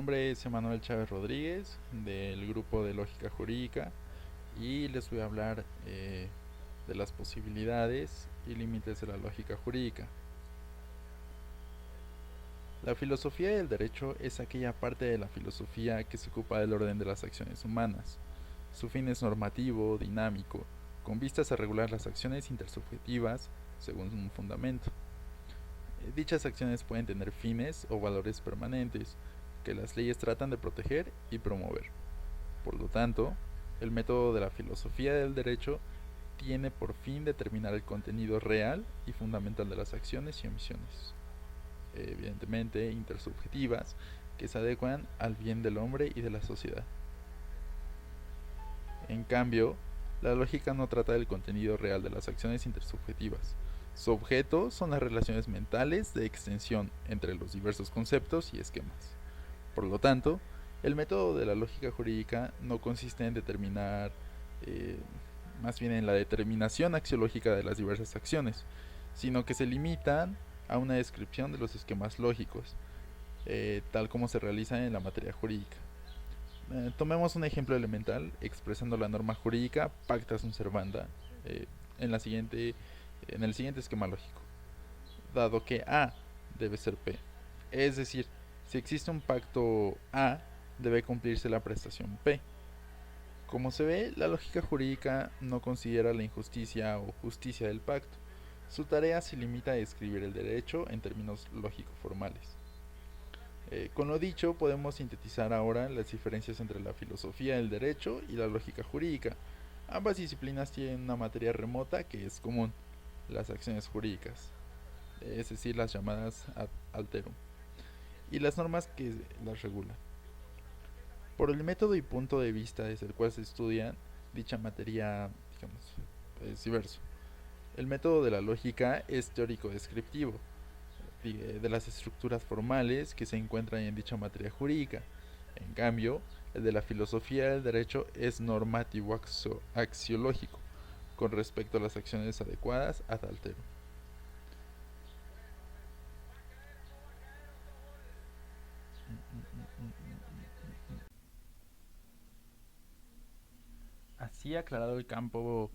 nombre es Emanuel Chávez Rodríguez, del grupo de Lógica Jurídica, y les voy a hablar de las posibilidades y límites de la lógica jurídica. La filosofía del derecho es aquella parte de la filosofía que se ocupa del orden de las acciones humanas. Su fin es normativo, dinámico, con vistas a regular las acciones intersubjetivas según un fundamento. Dichas acciones pueden tener fines o valores permanentes que las leyes tratan de proteger y promover. Por lo tanto, el método de la filosofía del derecho tiene por fin determinar el contenido real y fundamental de las acciones y omisiones, evidentemente intersubjetivas, que se adecuan al bien del hombre y de la sociedad. En cambio, la lógica no trata del contenido real de las acciones intersubjetivas. Su objeto son las relaciones mentales de extensión entre los diversos conceptos y esquemas. Por lo tanto, el método de la lógica jurídica no consiste en determinar, eh, más bien en la determinación axiológica de las diversas acciones, sino que se limitan a una descripción de los esquemas lógicos, tal como se realiza en la materia jurídica. Tomemos un ejemplo elemental expresando la norma jurídica pacta sunt servanda eh, en, en el siguiente esquema lógico. Dado que A debe ser P, es decir, si existe un pacto A, debe cumplirse la prestación P. Como se ve, la lógica jurídica no considera la injusticia o justicia del pacto. Su tarea se limita a describir el derecho en términos lógico-formales. Con lo dicho, podemos sintetizar ahora las diferencias entre la filosofía del derecho y la lógica jurídica. Ambas disciplinas tienen una materia remota que es común, las acciones jurídicas, es decir, las llamadas ad alterum, y las normas que las regulan. Por el método y punto de vista desde el cual se estudia dicha materia, digamos, es diverso. El método de la lógica es teórico-descriptivo, de las estructuras formales que se encuentran en dicha materia jurídica. En cambio, el de la filosofía del derecho es normativo axiológico, con respecto a las acciones adecuadas ad alterum. Así aclarado el campo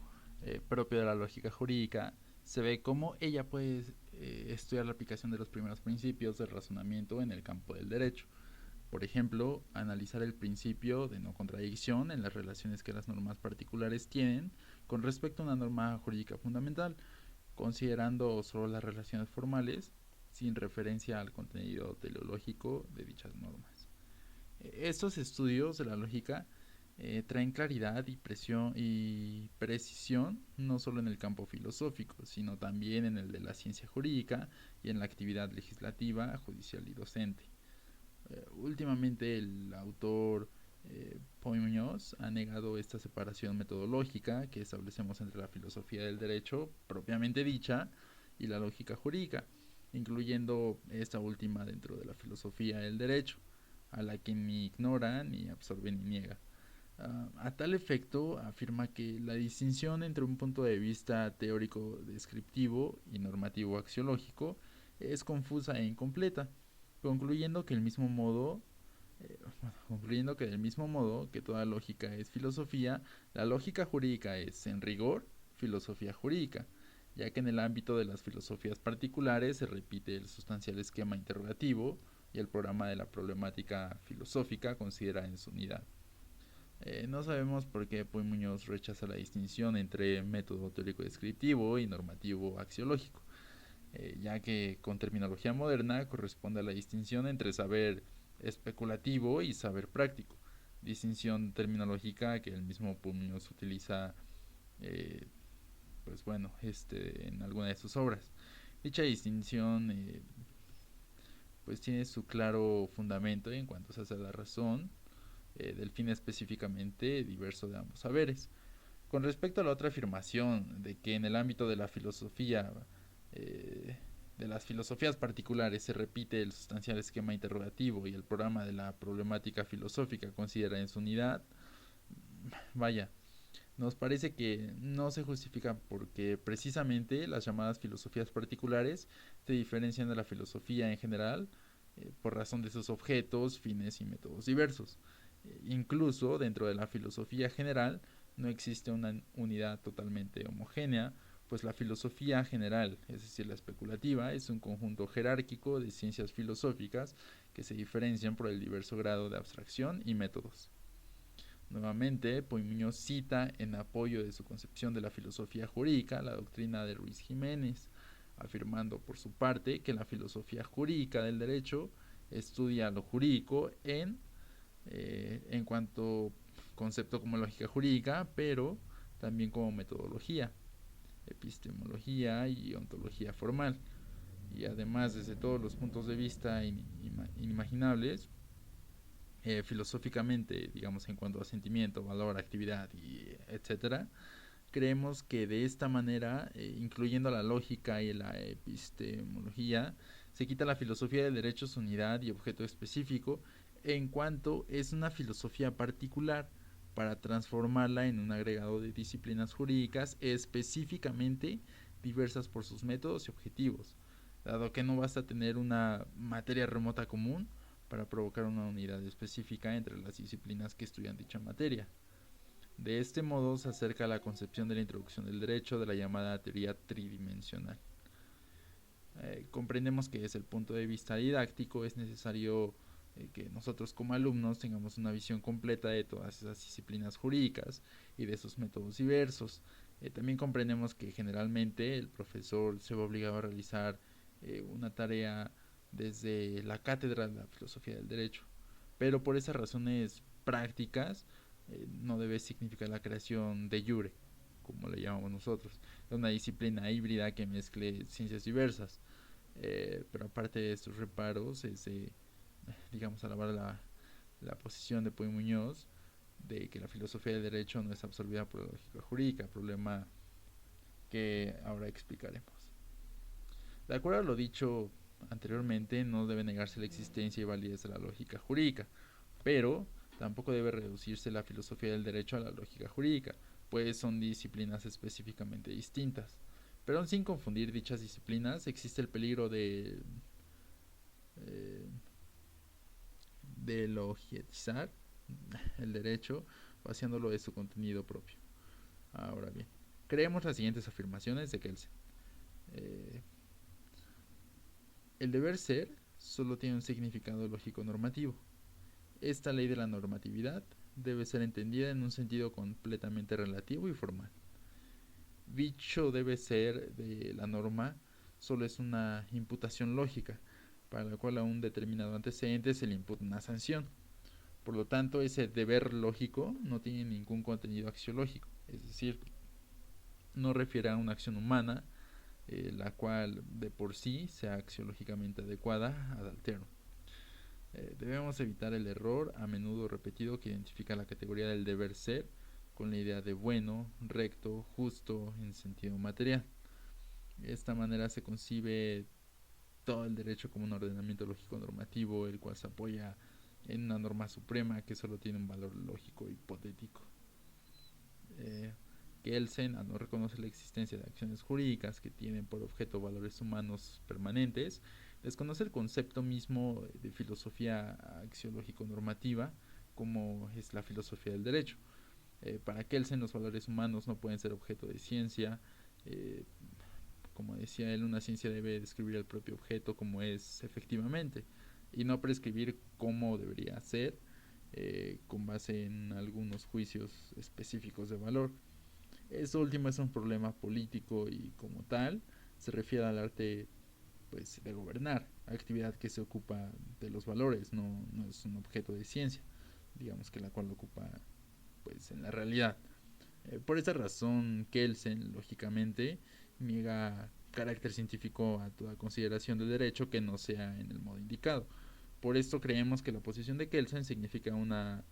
propio de la lógica jurídica, se ve cómo ella puede estudiar la aplicación de los primeros principios del razonamiento en el campo del derecho. Por ejemplo, analizar el principio de no contradicción en las relaciones que las normas particulares tienen con respecto a una norma jurídica fundamental, considerando solo las relaciones formales sin referencia al contenido teleológico de dichas normas. Estos estudios de la lógica traen claridad y precisión no solo en el campo filosófico, sino también en el de la ciencia jurídica y en la actividad legislativa, judicial y docente. Últimamente el autor Puy Muñoz ha negado esta separación metodológica que establecemos entre la filosofía del derecho propiamente dicha y la lógica jurídica, incluyendo esta última dentro de la filosofía del derecho, a la que ni ignora, ni absorbe, ni niega. A tal efecto, afirma que la distinción entre un punto de vista teórico descriptivo y normativo axiológico es confusa e incompleta, concluyendo que, concluyendo que del mismo modo que toda lógica es filosofía, la lógica jurídica es, en rigor, filosofía jurídica, ya que en el ámbito de las filosofías particulares se repite el sustancial esquema interrogativo y el programa de la problemática filosófica considera en su unidad. No sabemos por qué Puy Muñoz rechaza la distinción entre método teórico descriptivo y normativo axiológico, ya que con terminología moderna corresponde a la distinción entre saber especulativo y saber práctico, distinción terminológica que el mismo Puy Muñoz utiliza eh, pues bueno, en alguna de sus obras. Dicha distinción pues tiene su claro fundamento en cuanto se hace la razón del fin específicamente diverso de ambos saberes. Con respecto a la otra afirmación de que en el ámbito de la filosofía, de las filosofías particulares, se repite el sustancial esquema interrogativo y el programa de la problemática filosófica considera en su unidad, vaya, nos parece que no se justifica porque precisamente las llamadas filosofías particulares se diferencian de la filosofía en general por razón de sus objetos, fines y métodos diversos. Incluso dentro de la filosofía general no existe una unidad totalmente homogénea, pues la filosofía general, es decir, la especulativa, es un conjunto jerárquico de ciencias filosóficas que se diferencian por el diverso grado de abstracción y métodos. Nuevamente, Muñoz cita en apoyo de su concepción de la filosofía jurídica la doctrina de Ruiz Jiménez, afirmando por su parte que la filosofía jurídica del derecho estudia lo jurídico en cuanto concepto como lógica jurídica, pero también como metodología, epistemología y ontología formal. Y además, desde todos los puntos de vista inimaginables, filosóficamente, digamos, en cuanto a sentimiento, valor, actividad y etcétera, creemos que de esta manera, incluyendo la lógica y la epistemología, se quita la filosofía del derecho su unidad y objeto específico, en cuanto es una filosofía particular, para transformarla en un agregado de disciplinas jurídicas específicamente diversas por sus métodos y objetivos, dado que no basta tener una materia remota común para provocar una unidad específica entre las disciplinas que estudian dicha materia. De este modo se acerca a la concepción de la introducción del derecho de la llamada teoría tridimensional. Comprendemos que desde el punto de vista didáctico es necesario que nosotros como alumnos tengamos una visión completa de todas esas disciplinas jurídicas y de sus métodos diversos. También comprendemos que generalmente el profesor se ve obligado a realizar una tarea desde la cátedra de la filosofía del derecho, pero por esas razones prácticas no debe significar la creación de jure, como le llamamos nosotros, de una disciplina híbrida que mezcle ciencias diversas. Pero aparte de estos reparos, digamos, alabar la posición de Puy Muñoz de que la filosofía del derecho no es absorbida por la lógica jurídica, problema que ahora explicaremos. De acuerdo a lo dicho anteriormente, no debe negarse la existencia y validez de la lógica jurídica, pero tampoco debe reducirse la filosofía del derecho a la lógica jurídica, pues son disciplinas específicamente distintas. Pero aún sin confundir dichas disciplinas, existe el peligro de logietizar el derecho, vaciándolo de su contenido propio. Ahora bien, creemos las siguientes afirmaciones de Kelsen. El deber ser solo tiene un significado lógico normativo. Esta ley de la normatividad debe ser entendida en un sentido completamente relativo y formal. Dicho debe ser de la norma solo es una imputación lógica, para la cual a un determinado antecedente se le imputa una sanción. Por lo tanto, ese deber lógico no tiene ningún contenido axiológico, es decir, no refiere a una acción humana, la cual de por sí sea axiológicamente adecuada ad alterno. Debemos evitar el error a menudo repetido que identifica la categoría del deber ser con la idea de bueno, recto, justo en sentido material. De esta manera se concibe todo el derecho como un ordenamiento lógico normativo, el cual se apoya en una norma suprema que solo tiene un valor lógico hipotético. Kelsen no reconoce la existencia de acciones jurídicas que tienen por objeto valores humanos permanentes, desconoce el concepto mismo de filosofía axiológico-normativa, como es la filosofía del derecho. Para Kelsen los valores humanos no pueden ser objeto de ciencia. Como decía él, una ciencia debe describir el propio objeto como es efectivamente y no prescribir cómo debería ser con base en algunos juicios específicos de valor. Esto último es un problema político y como tal se refiere al arte pues, de gobernar, actividad que se ocupa de los valores, no es un objeto de ciencia, digamos que la cual lo ocupa pues, en la realidad. Por esta razón, Kelsen, lógicamente, niega carácter científico a toda consideración del derecho que no sea en el modo indicado. Por esto creemos que la posición de Kelsen significa una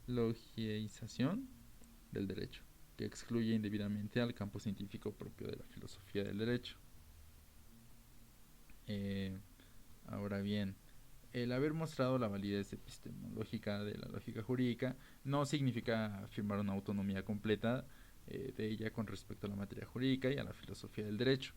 logización del derecho, que excluye indebidamente al campo científico propio de la filosofía del derecho. Ahora bien, el haber mostrado la validez epistemológica de la lógica jurídica no significa afirmar una autonomía completa de ella con respecto a la materia jurídica y a la filosofía del derecho.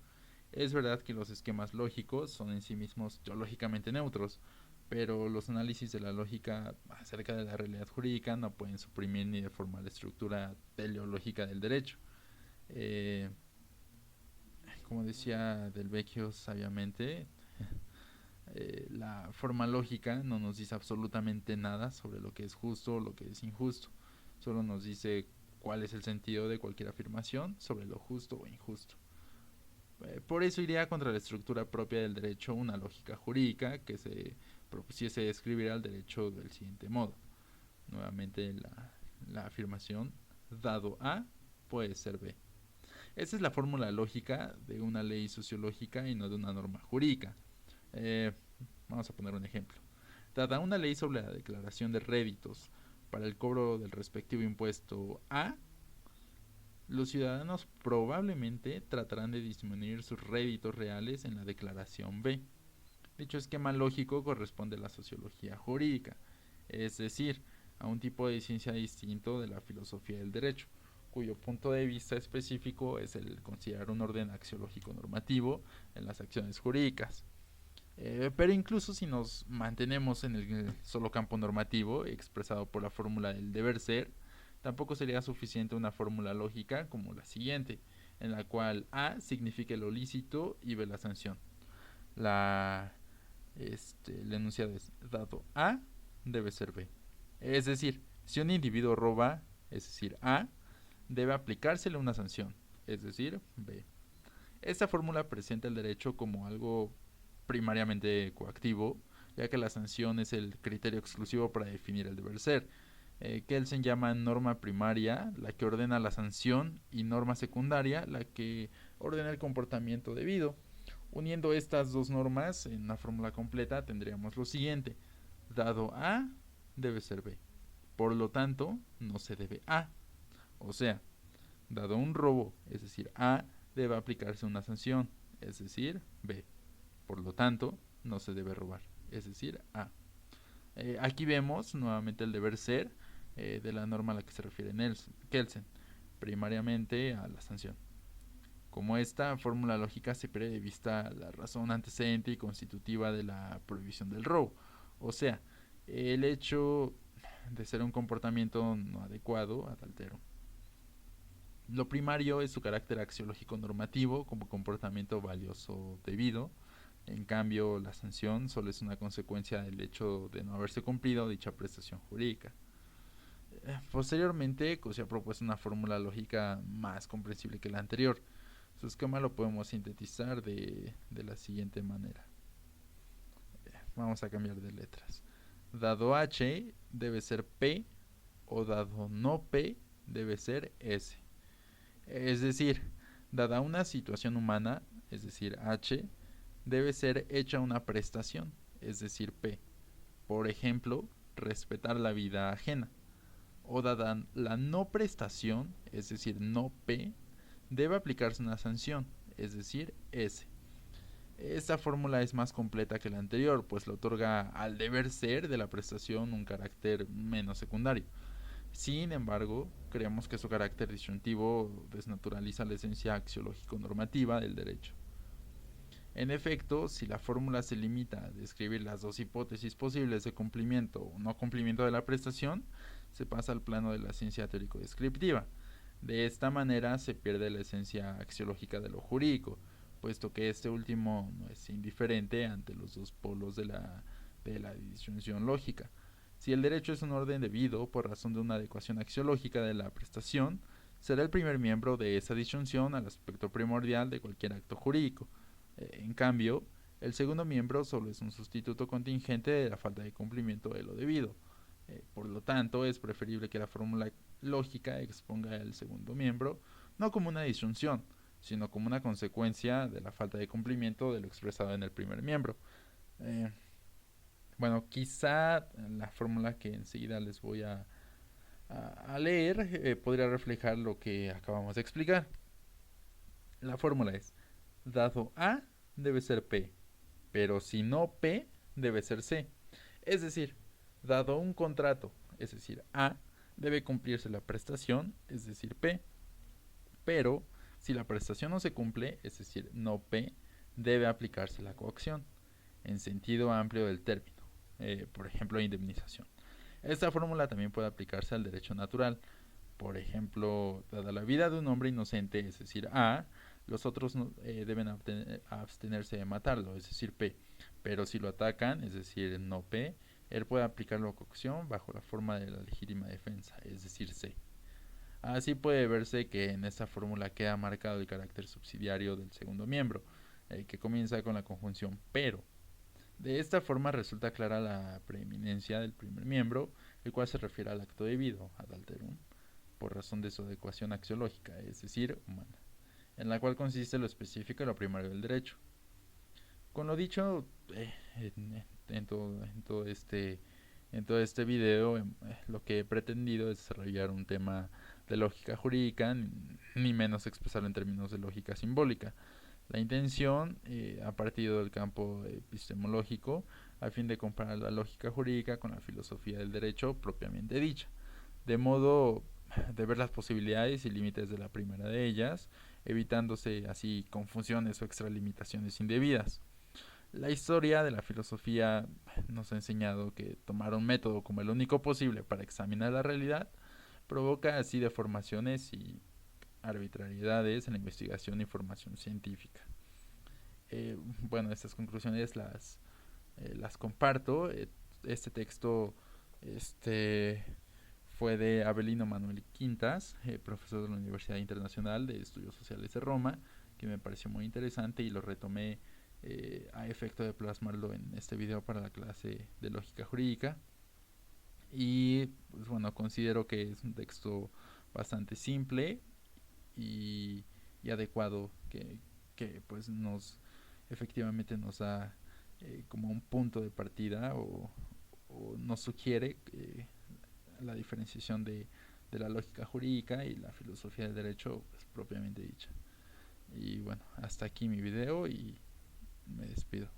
Es verdad que los esquemas lógicos son en sí mismos teológicamente neutros, pero los análisis de la lógica acerca de la realidad jurídica no pueden suprimir ni deformar la estructura teleológica del derecho. Eh, Como decía Del Vecchio sabiamente, la forma lógica no nos dice absolutamente nada sobre lo que es justo o lo que es injusto. Solo nos dice cuál es el sentido de cualquier afirmación sobre lo justo o injusto. Por eso iría contra la estructura propia del derecho una lógica jurídica que se propusiese describir al derecho del siguiente modo. Nuevamente la afirmación dado A puede ser B. Esa es la fórmula lógica de una ley sociológica y no de una norma jurídica. Eh, Vamos a poner un ejemplo. Dada una ley sobre la declaración de réditos para el cobro del respectivo impuesto A, los ciudadanos probablemente tratarán de disminuir sus réditos reales en la declaración B. Dicho esquema lógico corresponde a la sociología jurídica, es decir, a un tipo de ciencia distinto de la filosofía del derecho, cuyo punto de vista específico es el considerar un orden axiológico normativo en las acciones jurídicas. Pero incluso si nos mantenemos en el solo campo normativo expresado por la fórmula del deber ser, tampoco sería suficiente una fórmula lógica como la siguiente, en la cual A signifique lo lícito y B la sanción. El enunciado es dado A debe ser B. Es decir, si un individuo roba, es decir, A, debe aplicársele una sanción, es decir, B. Esta fórmula presenta el derecho como algo primariamente coactivo, ya que la sanción es el criterio exclusivo para definir el deber ser. Kelsen llama norma primaria la que ordena la sanción y norma secundaria la que ordena el comportamiento debido. Uniendo estas dos normas en una fórmula completa tendríamos lo siguiente: dado A debe ser B, por lo tanto no se debe A. O sea, dado un robo, es decir, A, debe aplicarse una sanción, es decir, B. Por lo tanto, no se debe robar, es decir, A. Aquí vemos nuevamente el deber ser de la norma a la que se refiere Kelsen, primariamente a la sanción. Como esta fórmula lógica se pierde de vista la razón antecedente y constitutiva de la prohibición del robo, o sea, el hecho de ser un comportamiento no adecuado ad altero. Lo primario es su carácter axiológico normativo como comportamiento valioso debido. En cambio, la sanción solo es una consecuencia del hecho de no haberse cumplido dicha prestación jurídica. Posteriormente, se ha propuesto una fórmula lógica más comprensible que la anterior. Su esquema lo podemos sintetizar de la siguiente manera. Vamos a cambiar de letras. Dado H debe ser P o dado no P debe ser S. Es decir, dada una situación humana, es decir, H, debe ser hecha una prestación, es decir, P. Por ejemplo, respetar la vida ajena. O dada la no prestación, es decir, no P, debe aplicarse una sanción, es decir, S. Esta fórmula es más completa que la anterior, pues le otorga al deber ser de la prestación un carácter menos secundario. Sin embargo, creemos que su carácter disyuntivo desnaturaliza la esencia axiológico-normativa del derecho. En efecto, si la fórmula se limita a describir las dos hipótesis posibles de cumplimiento o no cumplimiento de la prestación, se pasa al plano de la ciencia teórico-descriptiva. De esta manera se pierde la esencia axiológica de lo jurídico, puesto que este último no es indiferente ante los dos polos de la disyunción lógica. Si el derecho es un orden debido por razón de una adecuación axiológica de la prestación, será el primer miembro de esa disyunción al aspecto primordial de cualquier acto jurídico. En cambio, el segundo miembro solo es un sustituto contingente de la falta de cumplimiento de lo debido. Por lo tanto, es preferible que la fórmula lógica exponga el segundo miembro no como una disyunción, sino como una consecuencia de la falta de cumplimiento de lo expresado en el primer miembro. Bueno, quizá la fórmula que enseguida les voy a leer podría reflejar lo que acabamos de explicar. La fórmula es: dado A debe ser P, pero si no P debe ser C. Es decir, dado un contrato, es decir, A, debe cumplirse la prestación, es decir, P, pero Si la prestación no se cumple, es decir, no P, debe aplicarse la coacción, en sentido amplio del término, por ejemplo, indemnización. Esta fórmula también puede aplicarse al derecho natural. Por ejemplo, dada la vida de un hombre inocente, es decir, A, los otros deben abstenerse de matarlo, es decir, P. Pero si lo atacan, es decir, no P, él puede aplicar la coacción bajo la forma de la legítima defensa, es decir, C. Así puede verse que en esta fórmula queda marcado el carácter subsidiario del segundo miembro, que comienza con la conjunción pero. De esta forma resulta clara la preeminencia del primer miembro, el cual se refiere al acto debido, ad alterum, por razón de su adecuación axiológica, es decir, humana, en la cual consiste lo específico y lo primario del derecho. Con lo dicho, en todo este video, lo que he pretendido es desarrollar un tema de lógica jurídica, ni menos expresarlo en términos de lógica simbólica. La intención ha partido del campo epistemológico a fin de comparar la lógica jurídica con la filosofía del derecho propiamente dicha, de modo de ver las posibilidades y límites de la primera de ellas, evitándose así confusiones o extralimitaciones indebidas. La historia de la filosofía nos ha enseñado que tomar un método como el único posible para examinar la realidad provoca así deformaciones y arbitrariedades en la investigación y formación científica. Bueno, estas conclusiones las comparto. Este texto fue de Avelino Manuel Quintas, profesor de la Universidad Internacional de Estudios Sociales de Roma, que me pareció muy interesante y lo retomé a efecto de plasmarlo en este video para la clase de lógica jurídica. Y pues bueno, considero que es un texto bastante simple y adecuado que pues efectivamente nos da como un punto de partida o nos sugiere la diferenciación de la lógica jurídica y la filosofía del derecho pues, propiamente dicha. Y bueno, hasta aquí mi video y me despido.